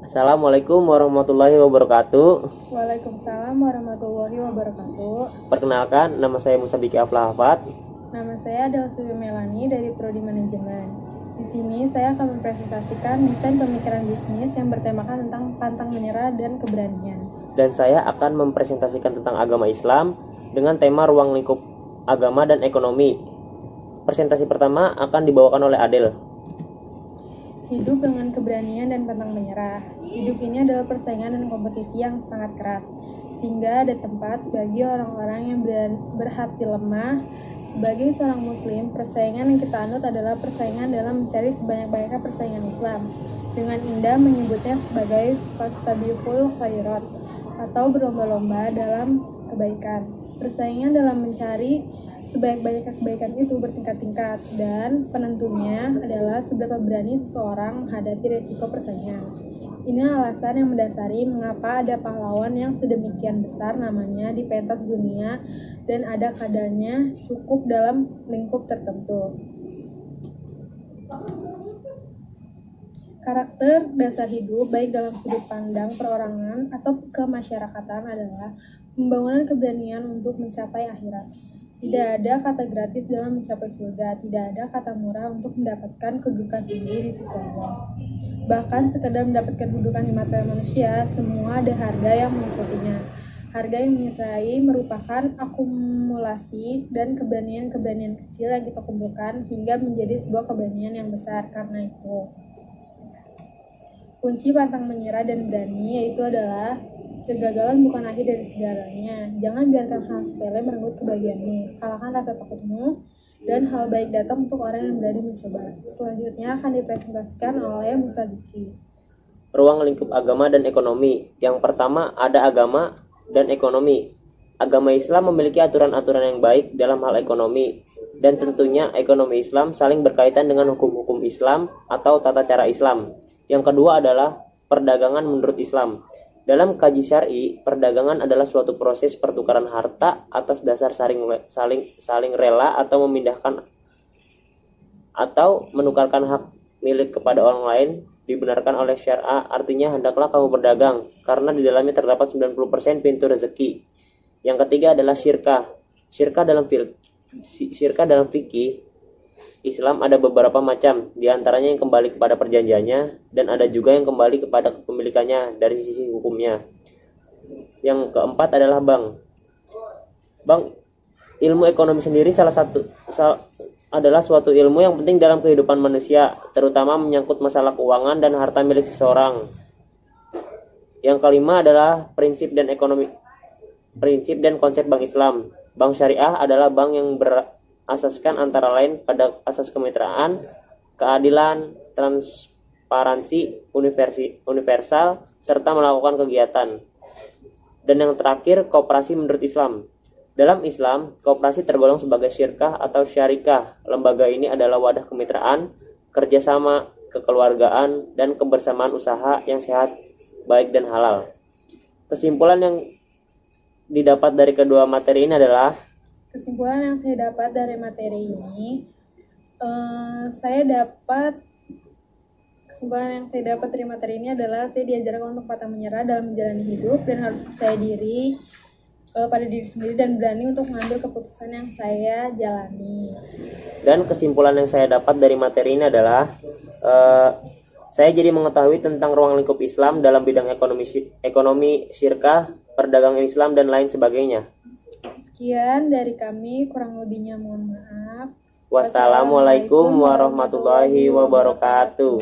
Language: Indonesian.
Assalamualaikum warahmatullahi wabarakatuh. Waalaikumsalam warahmatullahi wabarakatuh. Perkenalkan, nama saya Musa Biki Aflahafat. Nama saya adalah Suwi Melani dari Prodi Manajemen. Di sini saya akan mempresentasikan desain pemikiran bisnis yang bertemakan tentang pantang menyerah dan keberanian. Dan saya akan mempresentasikan tentang agama Islam dengan tema ruang lingkup agama dan ekonomi. Presentasi pertama akan dibawakan oleh Adel. Hidup dengan keberanian dan pantang menyerah. Hidup ini adalah persaingan dan kompetisi yang sangat keras, sehingga ada tempat bagi orang-orang yang berhati lemah. Sebagai seorang muslim, persaingan yang kita anut adalah persaingan dalam mencari sebanyak-banyaknya persaingan Islam. Dengan indah menyebutnya sebagai fastabiqul khairat atau berlomba-lomba dalam kebaikan. Persaingan dalam mencari sebanyak-banyaknya kebaikan itu bertingkat-tingkat, dan penentunya adalah seberapa berani seseorang menghadapi resiko persaingan. Ini alasan yang mendasari mengapa ada pahlawan yang sedemikian besar namanya di pentas dunia dan ada kadarnya cukup dalam lingkup tertentu. Karakter dasar hidup baik dalam sudut pandang perorangan atau kemasyarakatan adalah pembangunan keberanian untuk mencapai akhirat. Tidak ada kata gratis dalam mencapai surga, tidak ada kata murah untuk mendapatkan kedudukan tinggi di sisi Allah. Bahkan sekedar mendapatkan kedudukan di mata manusia, semua ada harga yang mengikutinya. Harga yang menyertai merupakan akumulasi dan keberanian-keberanian kecil yang kita kumpulkan hingga menjadi sebuah keberanian yang besar. Karena itu, kunci pantang menyerah dan berani yaitu adalah kegagalan bukan akhir dari segalanya. Jangan biarkan hal sepele merenggut kebahagiaanmu. Kalahkan rasa takutmu dan hal baik datang untuk orang yang berani mencoba. Selanjutnya akan dipresentasikan oleh Musa Biki. Ruang lingkup agama dan ekonomi. Yang pertama ada agama dan ekonomi. Agama Islam memiliki aturan-aturan yang baik dalam hal ekonomi, dan tentunya ekonomi Islam saling berkaitan dengan hukum-hukum Islam atau tata cara Islam. Yang kedua adalah perdagangan menurut Islam. Dalam kaji syar'i, perdagangan adalah suatu proses pertukaran harta atas dasar saling rela atau memindahkan atau menukarkan hak milik kepada orang lain dibenarkan oleh syariah. Artinya hendaklah kamu berdagang karena di dalamnya terdapat 90% pintu rezeki. Yang ketiga adalah syirkah. Syirkah dalam fikih Islam ada beberapa macam, diantaranya yang kembali kepada perjanjiannya dan ada juga yang kembali kepada kepemilikannya dari sisi hukumnya. Yang keempat adalah bank. Ilmu ekonomi sendiri adalah suatu ilmu yang penting dalam kehidupan manusia, terutama menyangkut masalah keuangan dan harta milik seseorang. Yang kelima adalah prinsip dan konsep bank Islam. Bank syariah adalah bank yang asaskan antara lain pada asas kemitraan, keadilan, transparansi, universal, serta melakukan kegiatan. Dan yang terakhir, koperasi menurut Islam. Dalam Islam, koperasi tergolong sebagai syirkah atau syarikah. Lembaga ini adalah wadah kemitraan, kerjasama, kekeluargaan, dan kebersamaan usaha yang sehat, baik dan halal. Kesimpulan yang didapat dari kedua materi ini adalah Kesimpulan yang saya dapat dari materi ini, adalah saya diajarkan untuk pantang menyerah dalam menjalani hidup dan harus percaya diri pada diri sendiri dan berani untuk mengambil keputusan yang saya jalani. Dan kesimpulan yang saya dapat dari materi ini adalah saya jadi mengetahui tentang ruang lingkup Islam dalam bidang ekonomi, syirkah, perdagangan Islam, dan lain sebagainya. Sekian dari kami, kurang lebihnya mohon maaf. Wassalamualaikum warahmatullahi wabarakatuh.